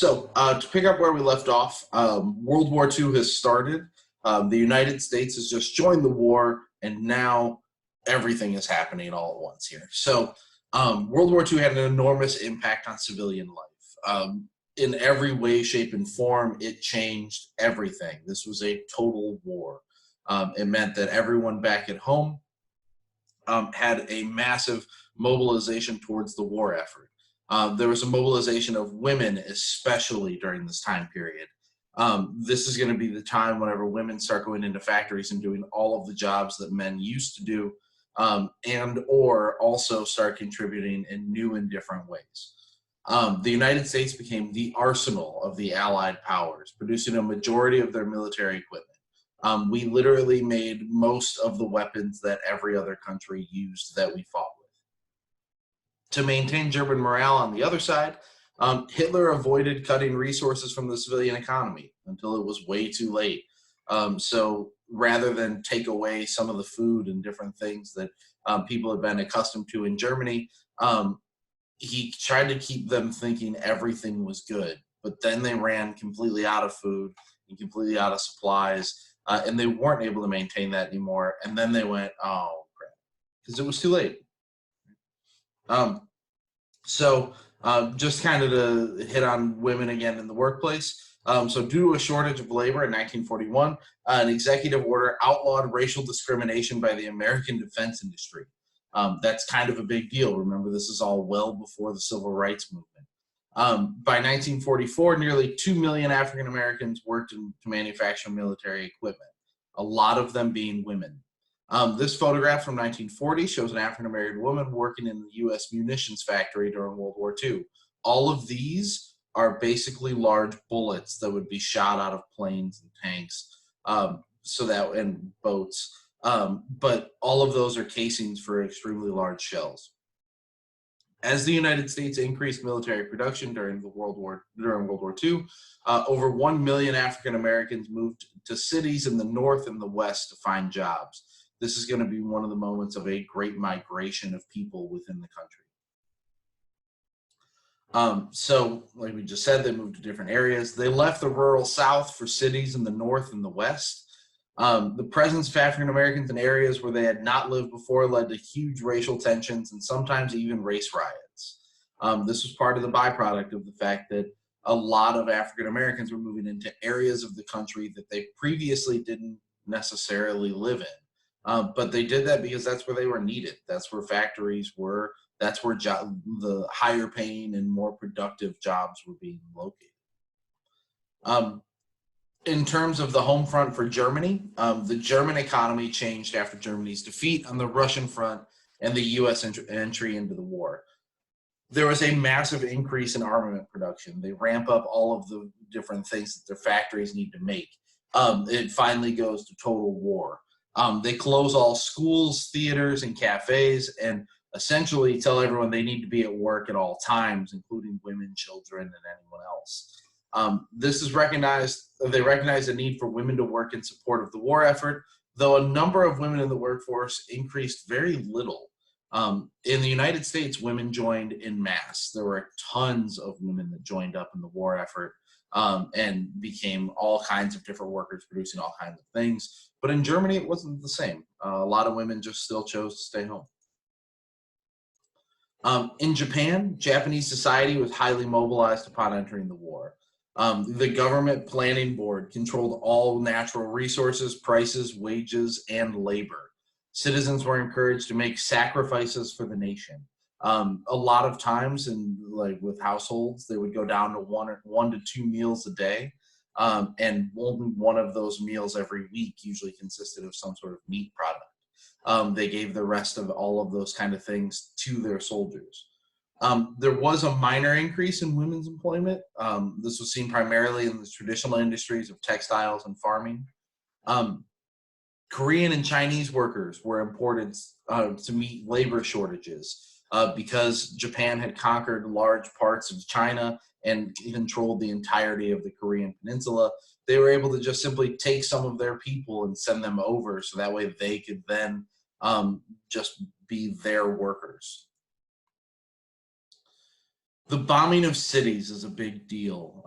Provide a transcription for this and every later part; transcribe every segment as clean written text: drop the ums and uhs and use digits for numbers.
To pick up where we left off, World War II has started. The United States has just joined the war, and now everything is happening all at once here. World War II had an enormous impact on civilian life. In every way, shape, and form, it changed everything. This was a total war. It meant that everyone back at home had a massive mobilization towards the war effort. There was a mobilization of women, especially during this time period. This is going to be the time whenever women start going into factories and doing all of the jobs that men used to do, and or also start contributing in new and different ways. The United States became the arsenal of the Allied powers, producing a majority of their military equipment. We literally made most of the weapons that every other country used that we fought with. To maintain German morale on the other side, Hitler avoided cutting resources from the civilian economy until it was way too late. So rather than take away some of the food and different things that people had been accustomed to in Germany, he tried to keep them thinking everything was good. But then they ran completely out of food and completely out of supplies, and they weren't able to maintain that anymore. And then they went, oh, crap, because it was too late. Um, just kind of to hit on women again in the workplace. Due to a shortage of labor in 1941, an executive order outlawed racial discrimination by the American defense industry. That's kind of a big deal. Remember, this is all well before the Civil Rights Movement. By 1944, nearly 2 million African Americans worked to manufacture military equipment, a lot of them being women. This photograph from 1940 shows an African American woman working in the U.S. munitions factory during World War II. All of these are basically large bullets that would be shot out of planes and tanks, and boats. But all of those are casings for extremely large shells. As the United States increased military production during World War II, over 1 million African Americans moved to cities in the North and the West to find jobs. This is going to be one of the moments of a great migration of people within the country. Like we just said, they moved to different areas. They left the rural South for cities in the North and the West. The presence of African Americans in areas where they had not lived before led to huge racial tensions and sometimes even race riots. This was part of the byproduct of the fact that a lot of African Americans were moving into areas of the country that they previously didn't necessarily live in. But they did that because that's where they were needed. That's where factories were. That's where the higher paying and more productive jobs were being located. In terms of the home front for Germany, the German economy changed after Germany's defeat on the Russian front and the U.S. entry into the war. There was a massive increase in armament production. They ramp up all of the different things that their factories need to make. It finally goes to total war. They close all schools, theaters, and cafes, and essentially tell everyone they need to be at work at all times, including women, children, and anyone else. This is recognized. They recognize the need for women to work in support of the war effort, though a number of women in the workforce increased very little. In the United States, women joined in mass. There were tons of women that joined up in the war effort and became all kinds of different workers producing all kinds of things. But in Germany, it wasn't the same. A lot of women just still chose to stay home. In Japan, Japanese society was highly mobilized upon entering the war. The government planning board controlled all natural resources, prices, wages, and labor. Citizens were encouraged to make sacrifices for the nation. A lot of times, with households, they would go down to one to two meals a day, and only one of those meals every week usually consisted of some sort of meat product. They gave the rest of all of those kind of things to their soldiers. There was a minor increase in women's employment. This was seen primarily in the traditional industries of textiles and farming. Korean and Chinese workers were imported to meet labor shortages because Japan had conquered large parts of China and controlled the entirety of the Korean peninsula. They were able to just simply take some of their people and send them over so that way they could then just be their workers. The bombing of cities is a big deal.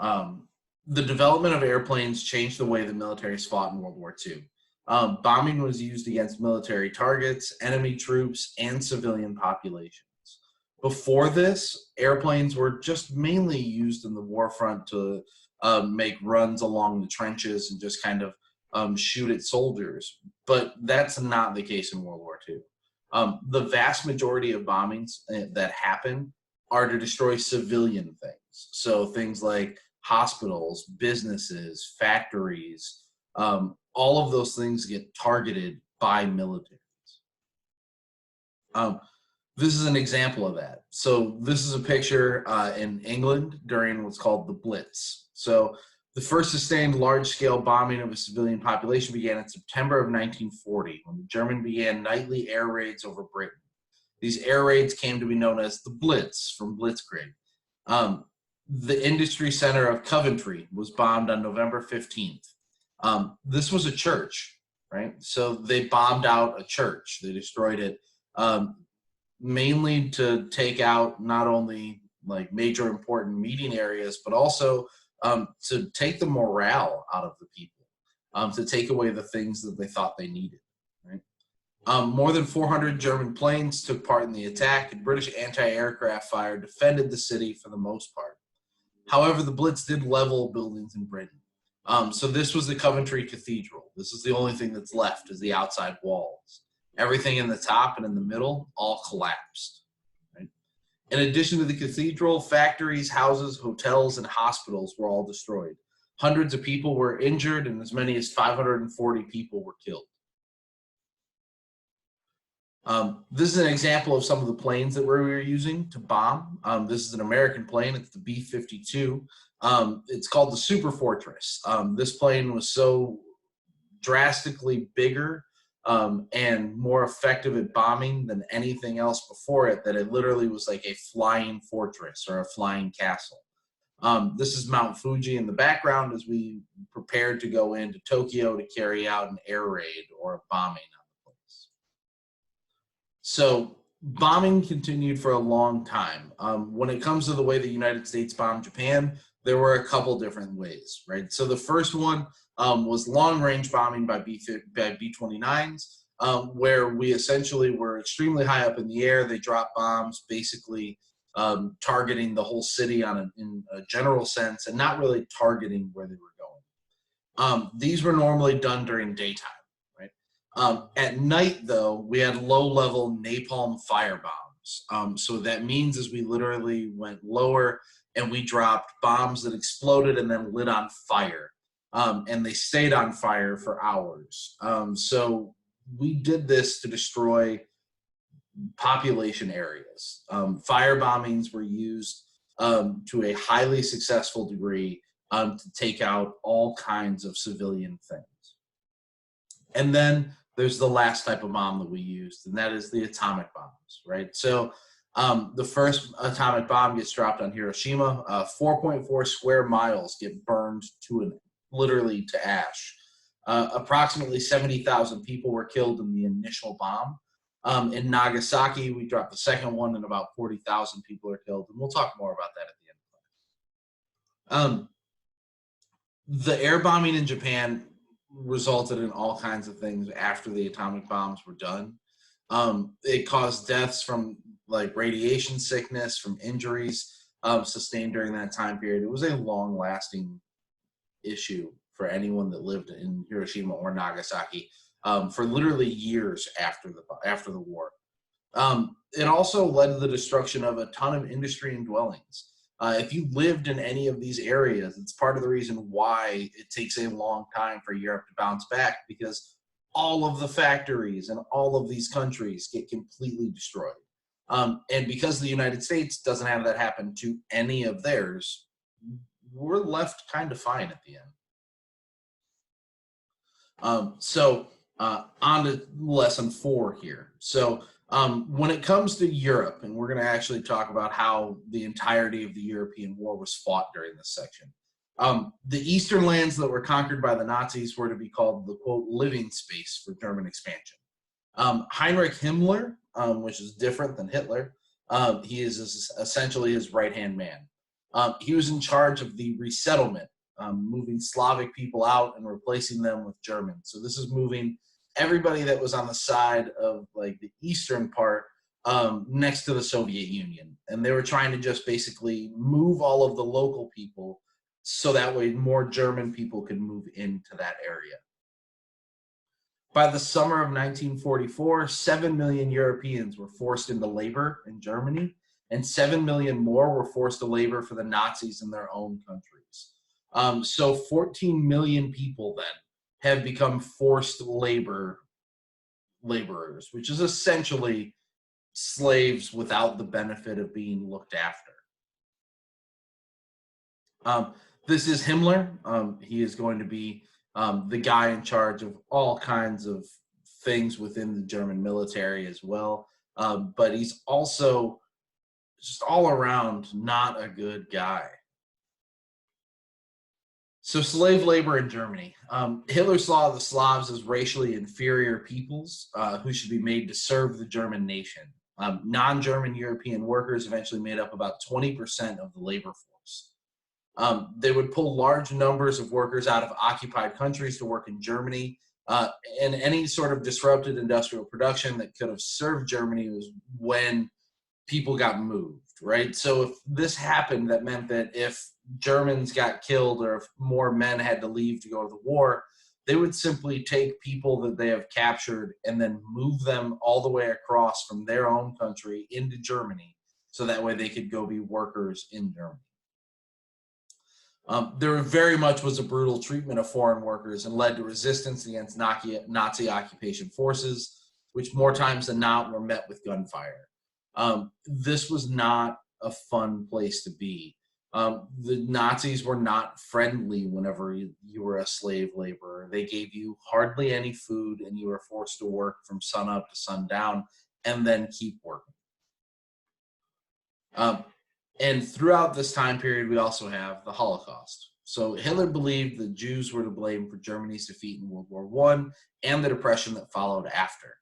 The development of airplanes changed the way the militaries fought in World War II. Bombing was used against military targets, enemy troops, and civilian populations. Before this, airplanes were just mainly used in the war front to make runs along the trenches and just kind of shoot at soldiers. But that's not the case in World War II. The vast majority of bombings that happen are to destroy civilian things. So things like hospitals, businesses, factories, all of those things get targeted by militaries. Um, this is an example of that. So this is a picture in England during what's called the Blitz. So the first sustained large-scale bombing of a civilian population began in September of 1940 when the German began nightly air raids over Britain. These air raids came to be known as the Blitz from Blitzkrieg. The industry center of Coventry was bombed on November 15th. This was a church, right? So they bombed out a church. They destroyed it mainly to take out not only like major important meeting areas, but also to take the morale out of the people, to take away the things that they thought they needed, right? More than 400 German planes took part in the attack, and British anti-aircraft fire defended the city for the most part. However, the Blitz did level buildings in Britain. So this was the Coventry Cathedral. This is the only thing that's left is the outside walls. Everything in the top and in the middle all collapsed. Right? In addition to the cathedral, factories, houses, hotels, and hospitals were all destroyed. Hundreds of people were injured, and as many as 540 people were killed. This is an example of some of the planes that we were using to bomb. This is an American plane. It's the B-52. It's called the Super Fortress. This plane was so drastically bigger and more effective at bombing than anything else before it that it literally was like a flying fortress or a flying castle. This is Mount Fuji in the background as we prepared to go into Tokyo to carry out an air raid or a bombing on the place. So bombing continued for a long time. When it comes to the way the United States bombed Japan, there were a couple different ways, right? So the first one was long-range bombing by B-29s, where we essentially were extremely high up in the air. They dropped bombs, basically targeting the whole city in a general sense, and not really targeting where they were going. These were normally done during daytime, right? At night, though, we had low-level napalm firebombs. So that means is we literally went lower and we dropped bombs that exploded and then lit on fire. And they stayed on fire for hours. So we did this to destroy population areas. Fire bombings were used to a highly successful degree to take out all kinds of civilian things. And then there's the last type of bomb that we used, and that is the atomic bombs, right? So the first atomic bomb gets dropped on Hiroshima. 4.4 square miles get burned to literally to ash. Approximately 70,000 people were killed in the initial bomb. In Nagasaki, we dropped the second one, and about 40,000 people are killed. And we'll talk more about that at the end of the class. The air bombing in Japan resulted in all kinds of things after the atomic bombs were done. It caused deaths from like radiation sickness, from injuries sustained during that time period. It was a long-lasting issue for anyone that lived in Hiroshima or Nagasaki for literally years after the war. It also led to the destruction of a ton of industry and dwellings. If you lived in any of these areas, it's part of the reason why it takes a long time for Europe to bounce back, because all of the factories and all of these countries get completely destroyed. And because the United States doesn't have that happen to any of theirs, we're left kind of fine at the end. On to lesson 4 here. So when it comes to Europe, and we're going to actually talk about how the entirety of the European war was fought during this section. The eastern lands that were conquered by the Nazis were to be called the, quote, living space for German expansion. Heinrich Himmler, which is different than Hitler, He is essentially his right-hand man. He was in charge of the resettlement, moving Slavic people out and replacing them with Germans. So this is moving everybody that was on the side of like the eastern part next to the Soviet Union. And they were trying to just basically move all of the local people so that way more German people could move into that area. By the summer of 1944, 7 million Europeans were forced into labor in Germany, and 7 million more were forced to labor for the Nazis in their own countries. So 14 million people then have become forced laborers, which is essentially slaves without the benefit of being looked after. This is Himmler. He is going to be the guy in charge of all kinds of things within the German military as well. But he's also just all around not a good guy. So slave labor in Germany. Hitler saw the Slavs as racially inferior peoples who should be made to serve the German nation. Non-German European workers eventually made up about 20% of the labor force. They would pull large numbers of workers out of occupied countries to work in Germany. And any sort of disrupted industrial production that could have served Germany was when people got moved, right? So if this happened, that meant that if Germans got killed or if more men had to leave to go to the war, they would simply take people that they have captured and then move them all the way across from their own country into Germany so that way they could go be workers in Germany. There very much was a brutal treatment of foreign workers and led to resistance against Nazi occupation forces, which more times than not were met with gunfire. This was not a fun place to be. The Nazis were not friendly whenever you were a slave laborer. They gave you hardly any food and you were forced to work from sunup to sundown and then keep working. And throughout this time period, we also have the Holocaust. So Hitler believed the Jews were to blame for Germany's defeat in World War I and the depression that followed after.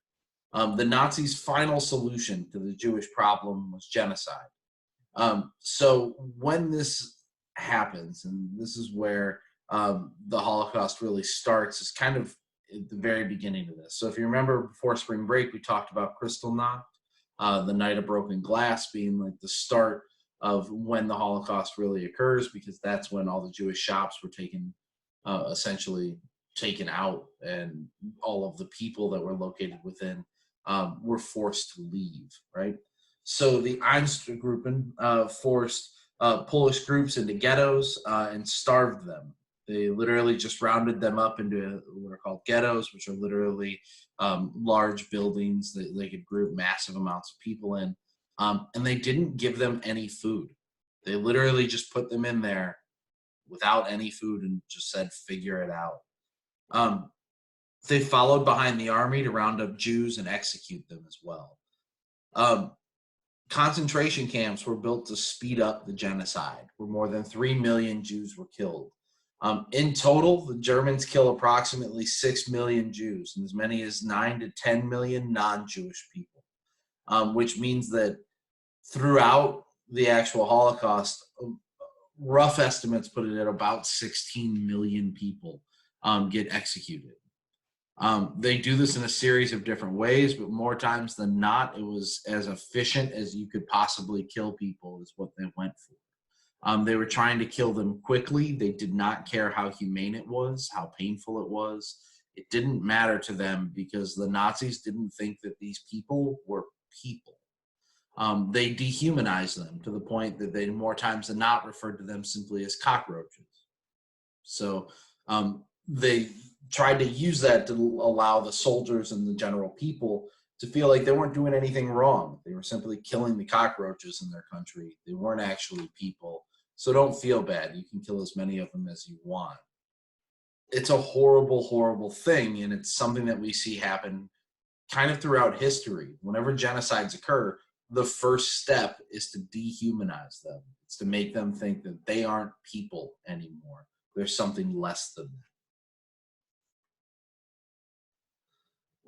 The Nazis' final solution to the Jewish problem was genocide. So when this happens, and this is where the Holocaust really starts, is kind of at the very beginning of this. So if you remember before spring break, we talked about Kristallnacht, the Night of Broken Glass being like the start of when the Holocaust really occurs, because that's when all the Jewish shops were essentially taken out, and all of the people that were located within were forced to leave, right? So the Einsatzgruppen forced Polish groups into ghettos and starved them. They literally just rounded them up into what are called ghettos, which are literally large buildings that they could group massive amounts of people in. And they didn't give them any food. They literally just put them in there without any food and just said, figure it out. They followed behind the army to round up Jews and execute them as well. Concentration camps were built to speed up the genocide, where more than 3 million Jews were killed. In total, the Germans kill approximately 6 million Jews and as many as 9 to 10 million non-Jewish people, which means that throughout the actual Holocaust, rough estimates put it at about 16 million people get executed. They do this in a series of different ways, but more times than not, it was as efficient as you could possibly kill people is what they went for. They were trying to kill them quickly. They did not care how humane it was, how painful it was. It didn't matter to them because the Nazis didn't think that these people were people. They dehumanized them to the point that they more times than not referred to them simply as cockroaches. So they tried to use that to allow the soldiers and the general people to feel like they weren't doing anything wrong. They were simply killing the cockroaches in their country. They weren't actually people. So don't feel bad. You can kill as many of them as you want. It's a horrible, horrible thing, and it's something that we see happen kind of throughout history. Whenever genocides occur, the first step is to dehumanize them. It's to make them think that they aren't people anymore. There's something less than that.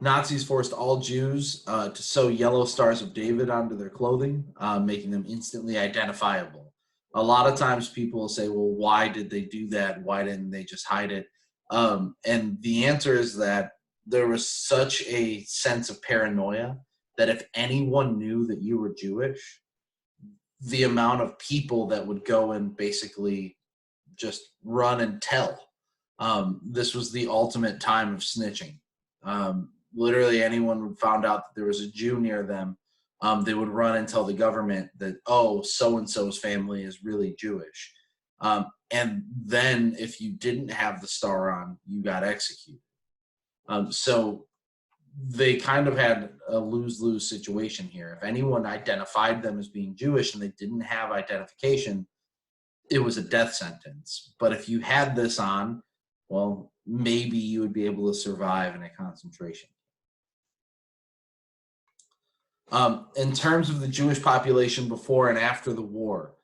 Nazis forced all Jews to sew yellow stars of David onto their clothing, making them instantly identifiable. A lot of times people will say, well, why did they do that? Why didn't they just hide it? And the answer is that there was such a sense of paranoia that if anyone knew that you were Jewish, the amount of people that would go and basically just run and tell. This was the ultimate time of snitching. Literally, anyone who found out that there was a Jew near them, they would run and tell the government that, oh, so and so's family is really Jewish. And then, if you didn't have the star on, you got executed. So they kind of had a lose-lose situation here. If anyone identified them as being Jewish and they didn't have identification, it was a death sentence. But if you had this on, well, maybe you would be able to survive in a concentration. In terms of the Jewish population before and after the war,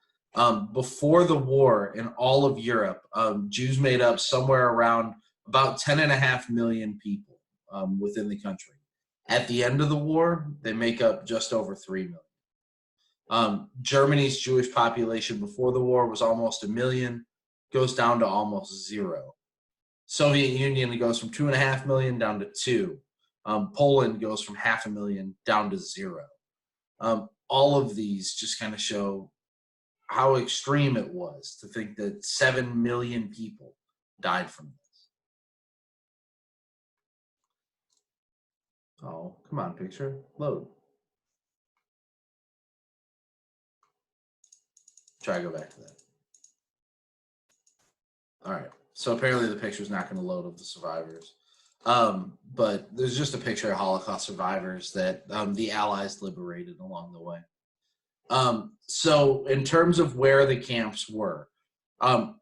before the war in all of Europe, Jews made up somewhere around about 10.5 million people within the country. At the end of the war, they make up just over 3 million. Germany's Jewish population before the war was almost 1 million, goes down to almost 0. Soviet Union goes from 2.5 million down to 2. Poland goes from 500,000 down to 0. All of these just kind of show how extreme it was to think that 7 million people died from this. Oh, come on, picture. Load. Try to go back to that. All right. So apparently the picture is not going to load of the survivors. But there's just a picture of Holocaust survivors that the Allies liberated along the way. So in terms of where the camps were, I'll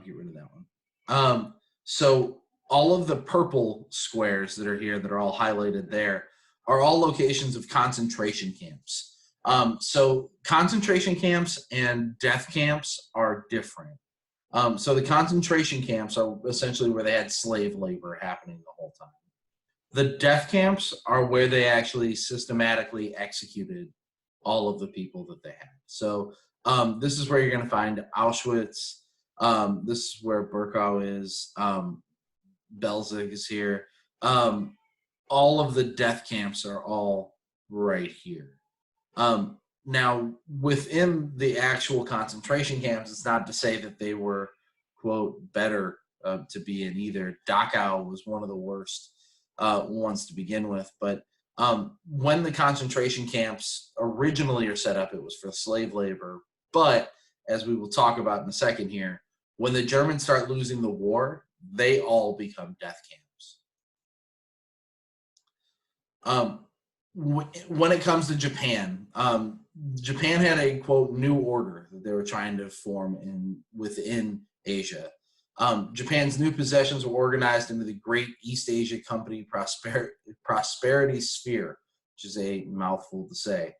get rid of that one. So all of the purple squares that are here that are all highlighted there are all locations of concentration camps. So concentration camps and death camps are different. So the concentration camps are essentially where they had slave labor happening the whole time. The death camps are where they actually systematically executed all of the people that they had. So this is where you're going to find Auschwitz. This is where Birkenau is. Belzig is here. All of the death camps are all right here. Now, within the actual concentration camps, it's not to say that they were, quote, better to be in either. Dachau was one of the worst ones to begin with. But when the concentration camps originally are set up, it was for slave labor. But as we will talk about in a second here, when the Germans start losing the war, they all become death camps. When it comes to Japan, Japan had a, quote, new order that they were trying to form within Asia. Japan's new possessions were organized into the Great East Asia Company Prosperity Sphere, which is a mouthful to say.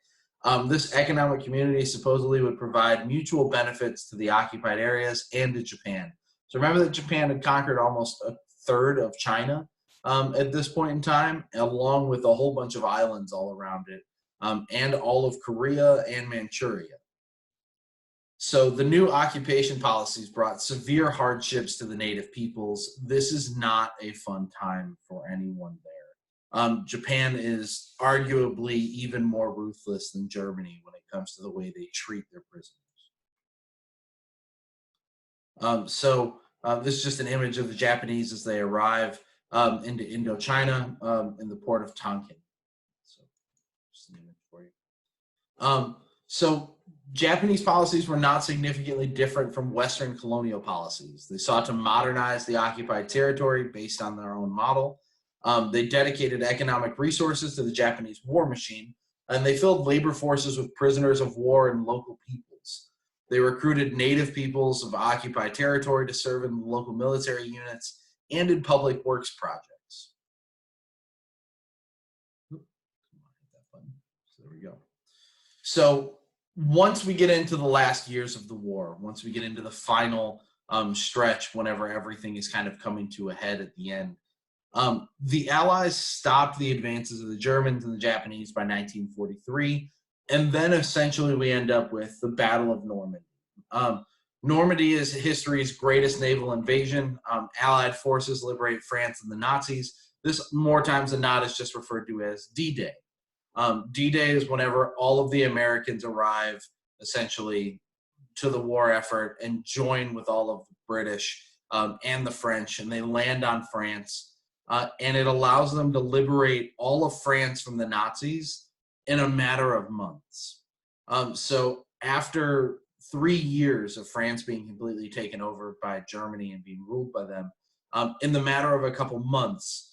This economic community supposedly would provide mutual benefits to the occupied areas and to Japan. So remember that Japan had conquered almost a third of China at this point in time, along with a whole bunch of islands all around it, and all of Korea and Manchuria. So the new occupation policies brought severe hardships to the native peoples. This is not a fun time for anyone there. Japan is arguably even more ruthless than Germany when it comes to the way they treat their prisoners. This is just an image of the Japanese as they arrive into Indochina in the port of Tonkin. So, just an image for you. So Japanese policies were not significantly different from Western colonial policies. They sought to modernize the occupied territory based on their own model. They dedicated economic resources to the Japanese war machine, and they filled labor forces with prisoners of war and local peoples. They recruited native peoples of occupied territory to serve in local military units and in public works projects. So there we go. So once we get into the last years of the war, once we get into the final stretch, whenever everything is kind of coming to a head at the end, The Allies stopped the advances of the Germans and the Japanese by 1943, and then essentially we end up with the Battle of Normandy. Normandy is history's greatest naval invasion. Allied forces liberate France and the Nazis. This, more times than not, is just referred to as D-Day. D-Day is whenever all of the Americans arrive essentially to the war effort and join with all of the British and the French, and they land on France. And it allows them to liberate all of France from the Nazis in a matter of months. So after 3 years of France being completely taken over by Germany and being ruled by them, in the matter of a couple months,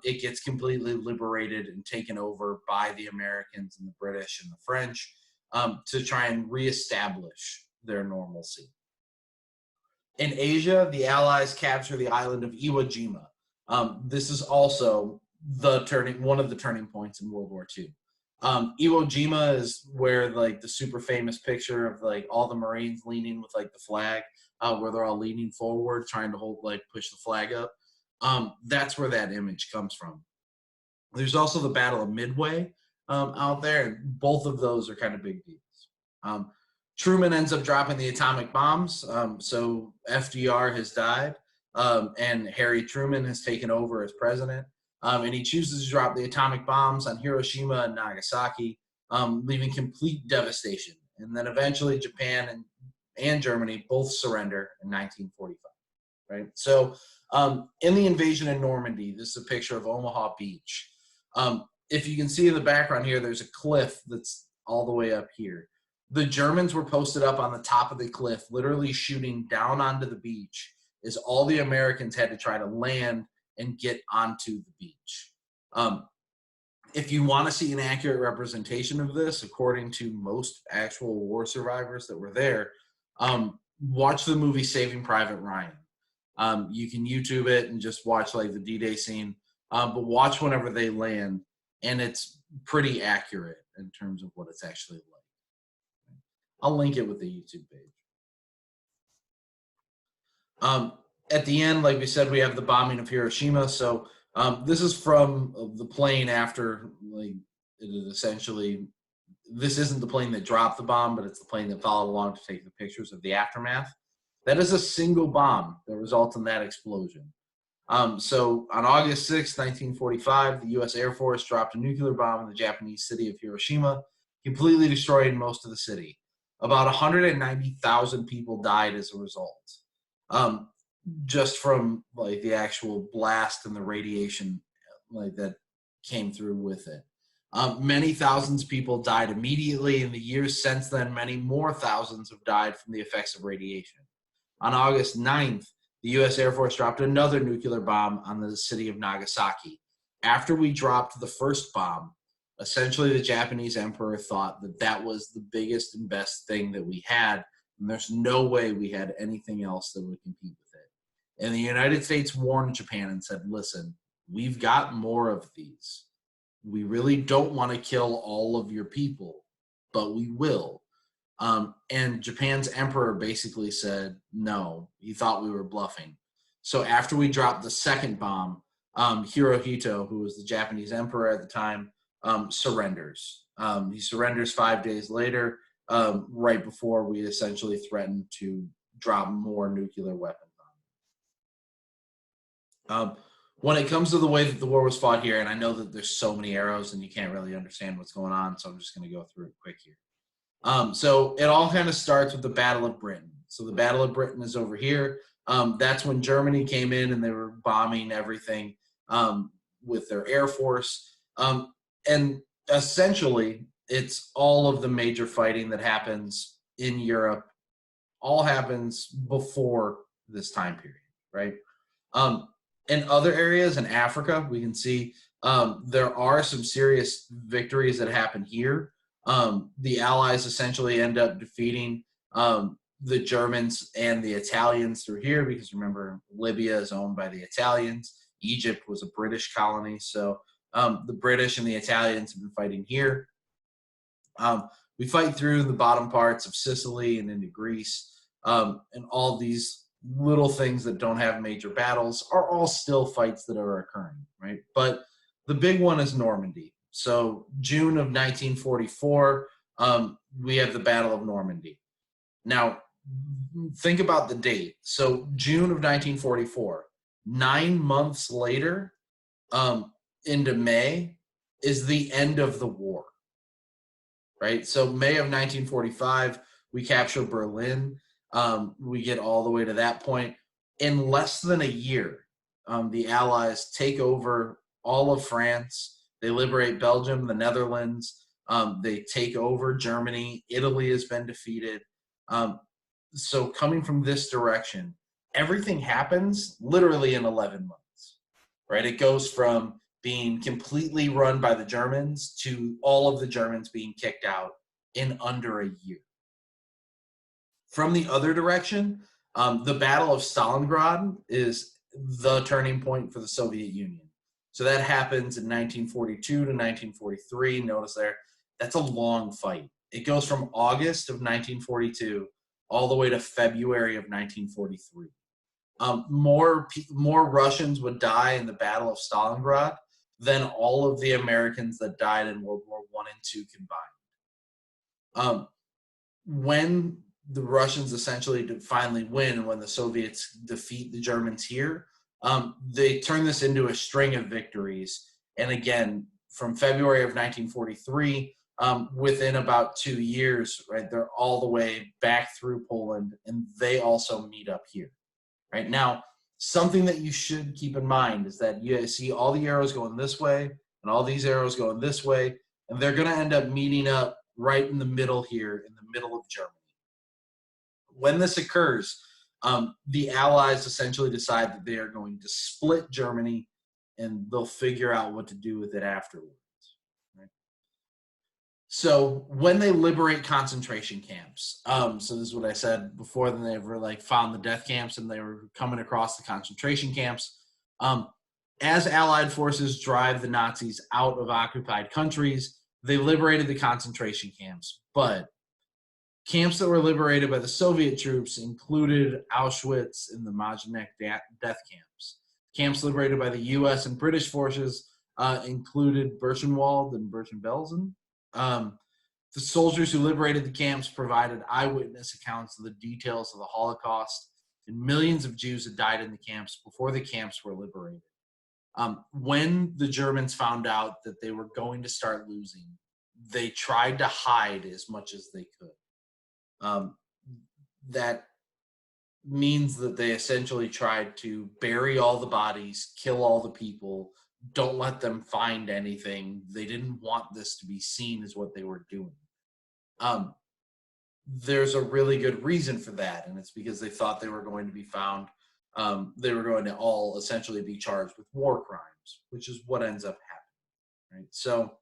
it gets completely liberated and taken over by the Americans and the British and the French to try and reestablish their normalcy. In Asia, the Allies capture the island of Iwo Jima. This is also one of the turning points in World War II. Iwo Jima is where like the super famous picture of like all the Marines leaning with like the flag, where they're all leaning forward, trying to push the flag up. That's where that image comes from. There's also the Battle of Midway out there, and both of those are kind of big deals. Truman ends up dropping the atomic bombs, so FDR has died, and Harry Truman has taken over as president, and he chooses to drop the atomic bombs on Hiroshima and Nagasaki, leaving complete devastation. And then eventually Japan and Germany both surrender in 1945, right? So in the invasion in Normandy, this is a picture of Omaha Beach. If you can see in the background here, there's a cliff that's all the way up here. The Germans were posted up on the top of the cliff, literally shooting down onto the beach, as all the Americans had to try to land and get onto the beach. If you want to see an accurate representation of this, according to most actual war survivors that were there, watch the movie Saving Private Ryan. You can YouTube it and just watch like the D-Day scene, but watch whenever they land, and it's pretty accurate in terms of what it's actually like. I'll link it with the YouTube page. At the end, like we said, we have the bombing of Hiroshima. So this is from the plane after, like, it essentially, this isn't the plane that dropped the bomb, but it's the plane that followed along to take the pictures of the aftermath. That is a single bomb that results in that explosion. So on August 6, 1945, the U.S. Air Force dropped a nuclear bomb in the Japanese city of Hiroshima, completely destroying most of the city. About 190,000 people died as a result, just from like the actual blast and the radiation like that came through with it. Many thousands of people died immediately. In the years since then, many more thousands have died from the effects of radiation. On August 9th, the U.S. Air Force dropped another nuclear bomb on the city of Nagasaki. After we dropped the first bomb, essentially the Japanese emperor thought that that was the biggest and best thing that we had, and there's no way we had anything else that would compete with it. And the United States warned Japan and said, listen, we've got more of these. We really don't want to kill all of your people, but we will. And Japan's emperor basically said no. He thought we were bluffing. So after we dropped the second bomb, Hirohito, who was the Japanese emperor at the time, surrenders. He surrenders 5 days later, right before we essentially threatened to drop more nuclear weapons on him. When it comes to the way that the war was fought here, and I know that there's so many arrows and you can't really understand what's going on, so I'm just going to go through it quick here. So it all kind of starts with the Battle of Britain. So the Battle of Britain is over here. That's when Germany came in and they were bombing everything with their air force. And essentially, it's all of the major fighting that happens in Europe, all happens before this time period, right? In other areas in Africa, we can see there are some serious victories that happen here. The Allies essentially end up defeating the Germans and the Italians through here, because remember, Libya is owned by the Italians. Egypt was a British colony, so the British and the Italians have been fighting here. We fight through the bottom parts of Sicily and into Greece, and all these little things that don't have major battles are all still fights that are occurring, right? But the big one is Normandy. So June of 1944, we have the Battle of Normandy. Now, think about the date. So June of 1944, 9 months later, into May, is the end of the war, right? So May of 1945, we capture Berlin. We get all the way to that point. In less than a year, the Allies take over all of France. They liberate Belgium, the Netherlands. They take over Germany. Italy has been defeated. So coming from this direction, everything happens literally in 11 months, right? It goes from being completely run by the Germans to all of the Germans being kicked out in under a year. From the other direction, the Battle of Stalingrad is the turning point for the Soviet Union. So that happens in 1942 to 1943. Notice there, that's a long fight. It goes from August of 1942 all the way to February of 1943. More Russians would die in the Battle of Stalingrad than all of the Americans that died in World War I and II combined. When the Russians essentially finally win, when the Soviets defeat the Germans here, they turn this into a string of victories. And again, from February of 1943, within about 2 years, right, they're all the way back through Poland, and they also meet up here. Right now, something that you should keep in mind is that you see all the arrows going this way and all these arrows going this way, and they're going to end up meeting up right in the middle here, in the middle of Germany. When this occurs, the Allies essentially decide that they are going to split Germany, and they'll figure out what to do with it afterwards. Right? So when they liberate concentration camps, so this is what I said before, then they ever found the death camps and they were coming across the concentration camps. As Allied forces drive the Nazis out of occupied countries, they liberated the concentration camps, but camps that were liberated by the Soviet troops included Auschwitz and the Majdanek death camps. Camps liberated by the U.S. and British forces included Buchenwald and Bergen-Belsen. The soldiers who liberated the camps provided eyewitness accounts of the details of the Holocaust, and millions of Jews had died in the camps before the camps were liberated. When the Germans found out that they were going to start losing, they tried to hide as much as they could. That means that they essentially tried to bury all the bodies, kill all the people, don't let them find anything. They didn't want this to be seen as what they were doing. There's a really good reason for that, and it's because they thought they were going to be found. They were going to all essentially be charged with war crimes, which is what ends up happening. Right? So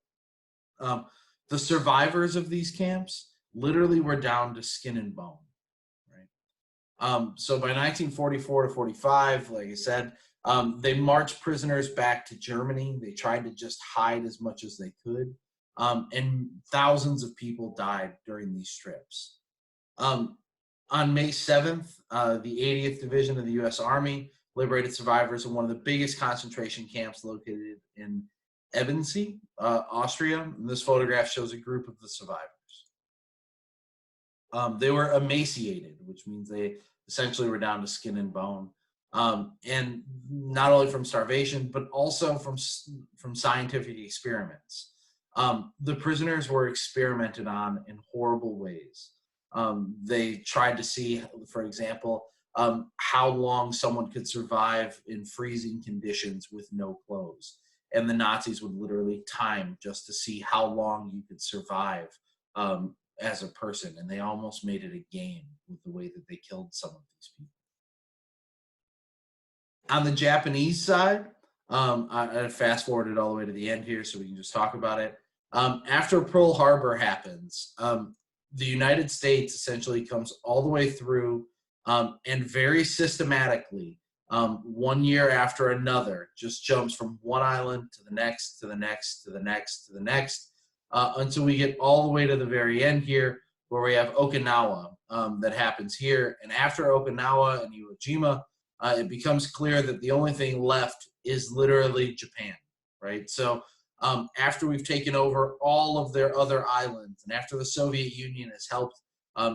the survivors of these camps literally were down to skin and bone. Right? So by 1944 to 45, like I said, they marched prisoners back to Germany. They tried to just hide as much as they could. And thousands of people died during these trips. On May 7th, the 80th Division of the U.S. Army liberated survivors of one of the biggest concentration camps located in Ebensee, Austria. And this photograph shows a group of the survivors. They were emaciated, which means they essentially were down to skin and bone. And not only from starvation, but also from scientific experiments. The prisoners were experimented on in horrible ways. They tried to see, for example, how long someone could survive in freezing conditions with no clothes. And the Nazis would literally time just to see how long you could survive as a person. And they almost made it a game with the way that they killed some of these people. On the Japanese side, I fast forwarded all the way to the end here so we can just talk about it. After Pearl Harbor happens, the United States essentially comes all the way through and very systematically, 1 year after another, just jumps from one island to the next, to the next, to the next, to the next, until we get all the way to the very end here, where we have Okinawa. that happens here. And after Okinawa and Iwo Jima, it becomes clear that the only thing left is literally Japan, right? So after we've taken over all of their other islands, and after the Soviet Union has helped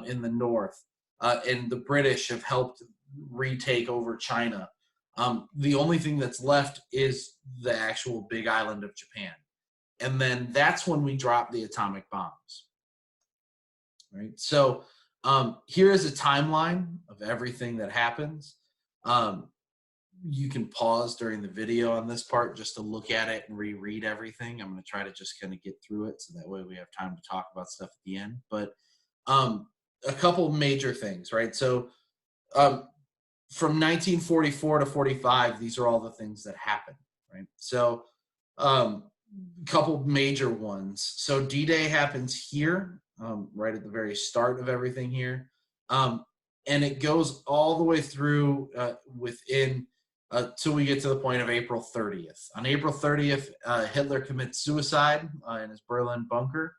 in the north, and the British have helped retake over China, the only thing that's left is the actual big island of Japan. And then that's when we drop the atomic bombs, right? So here is a timeline of everything that happens. You can pause during the video on this part just to look at it and reread everything. I'm going to try to just kind of get through it so that way we have time to talk about stuff at the end. But a couple major things, right? So from 1944 to 45, these are all the things that happened, right? So a couple major ones. So D-Day happens here, right at the very start of everything here. And it goes all the way through within till we get to the point of April 30th. On April 30th, Hitler commits suicide in his Berlin bunker.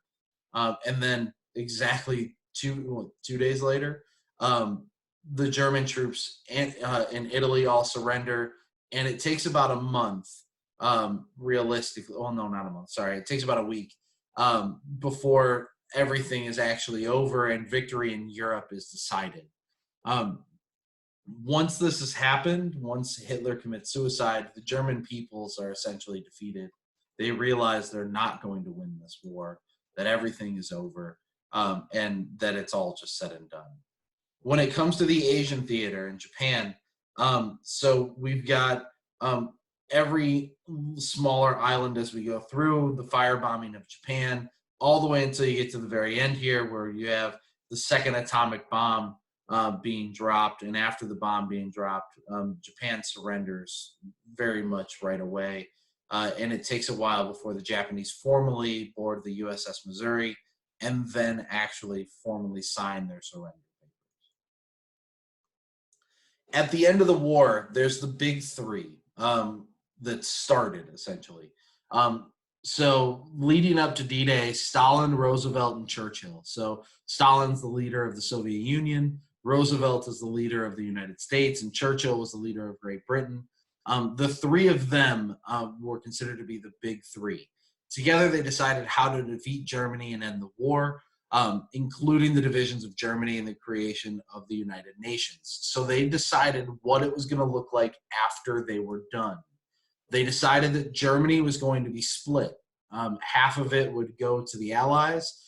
And then exactly two days later, the German troops in Italy all surrender. And it takes about a month, realistically. Well, no, not a month. Sorry. It takes about a week before everything is actually over and victory in Europe is decided. Once this has happened, once Hitler commits suicide, the German peoples are essentially defeated. They realize they're not going to win this war, that everything is over, and that it's all just said and done. When it comes to the Asian theater in Japan, so we've got every smaller island as we go through, the firebombing of Japan, all the way until you get to the very end here where you have the second atomic bomb being dropped, and after the bomb being dropped, Japan surrenders very much right away, and it takes a while before the Japanese formally board the USS Missouri and then actually formally sign their surrender papers. At the end of the war, there's the big three that started, essentially. So leading up to D-Day, Stalin, Roosevelt, and Churchill. So Stalin's the leader of the Soviet Union, Roosevelt is the leader of the United States, and Churchill was the leader of Great Britain. The three of them were considered to be the big three. Together, they decided how to defeat Germany and end the war, including the divisions of Germany and the creation of the United Nations. So they decided what it was going to look like after they were done. They decided that Germany was going to be split. Half of it would go to the Allies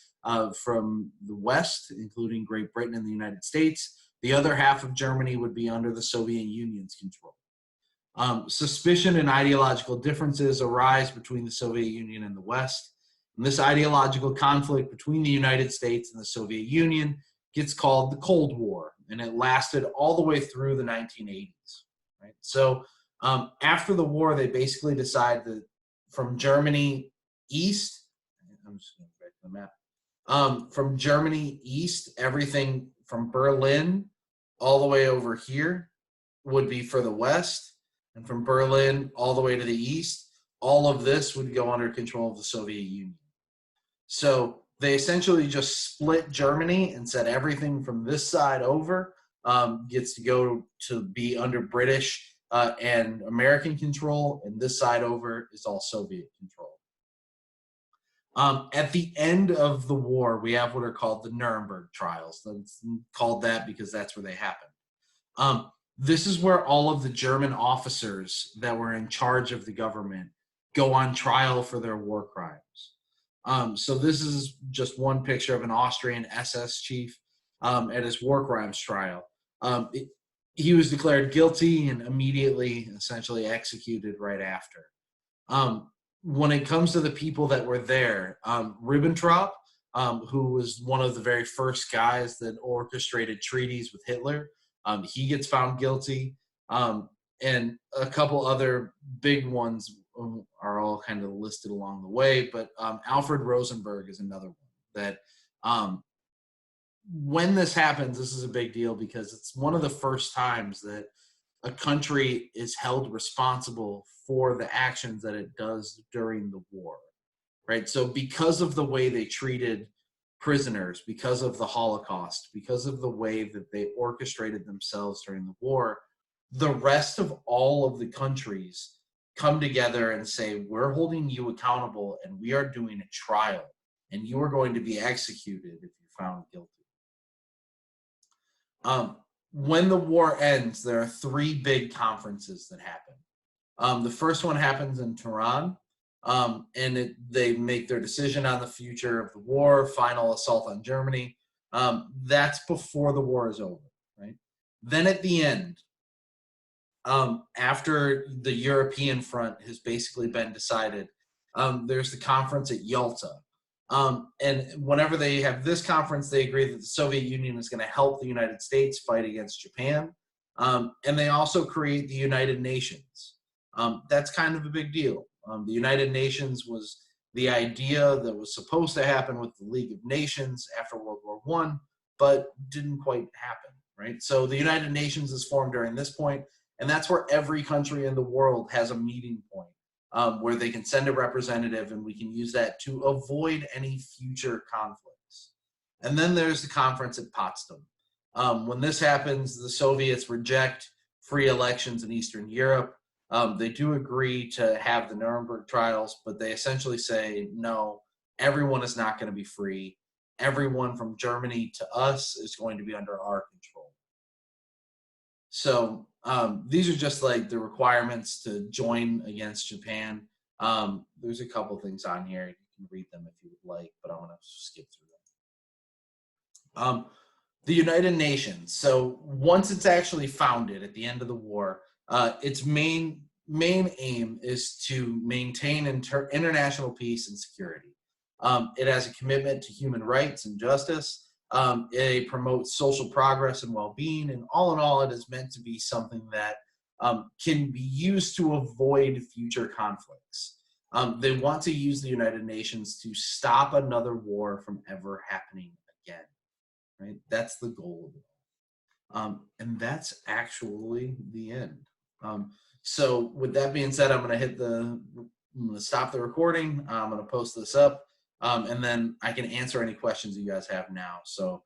from the West, including Great Britain and the United States. The other half of Germany would be under the Soviet Union's control. Suspicion and ideological differences arise between the Soviet Union and the West. And this ideological conflict between the United States and the Soviet Union gets called the Cold War, and it lasted all the way through the 1980s. Right? So after the war, they basically decide that from Germany east, I'm just going to go back to the map, from Germany east, everything from Berlin all the way over here would be for the West, and from Berlin all the way to the east, all of this would go under control of the Soviet Union. So they essentially just split Germany and said everything from this side over gets to go to be under British and American control, and this side over is all Soviet control. At the end of the war, we have what are called the Nuremberg trials. It's called that because that's where they happened. This is where all of the German officers that were in charge of the government go on trial for their war crimes. So this is just one picture of an Austrian SS chief at his war crimes trial. He was declared guilty and immediately essentially executed right after. When it comes to the people that were there, Ribbentrop, who was one of the very first guys that orchestrated treaties with Hitler, he gets found guilty. And a couple other big ones are all kind of listed along the way, but Alfred Rosenberg is another one that when this happens, this is a big deal because it's one of the first times that a country is held responsible for the actions that it does during the war, right? So because of the way they treated prisoners, because of the Holocaust, because of the way that they orchestrated themselves during the war, the rest of all of the countries come together and say, we're holding you accountable and we are doing a trial and you are going to be executed if you're found guilty. When the war ends, there are three big conferences that happen. The first one happens in Tehran, and they make their decision on the future of the war, final assault on Germany. That's before the war is over, right? Then at the end, after the European front has basically been decided, there's the conference at Yalta. And whenever they have this conference, they agree that the Soviet Union is going to help the United States fight against Japan. And they also create the United Nations. That's kind of a big deal. The United Nations was the idea that was supposed to happen with the League of Nations after World War I, but didn't quite happen, right? So the United Nations is formed during this point, and that's where every country in the world has a meeting point. Where they can send a representative and we can use that to avoid any future conflicts. And then there's the conference at Potsdam. When this happens, the Soviets reject free elections in Eastern Europe. They do agree to have the Nuremberg trials, but they essentially say, no, everyone is not going to be free. Everyone from Germany to us is going to be under our control. So these are just like the requirements to join against Japan. There's a couple things on here. You can read them if you would like, but I'm going to skip through them. The United Nations. So once it's actually founded at the end of the war, its main aim is to maintain international peace and security. It has a commitment to human rights and justice. It promotes social progress and well-being, and all in all, it is meant to be something that can be used to avoid future conflicts. They want to use the United Nations to stop another war from ever happening again, right? That's the goal of it. And that's actually the end. So with that being said, I'm going to stop the recording. I'm going to post this up. And then I can answer any questions you guys have now. So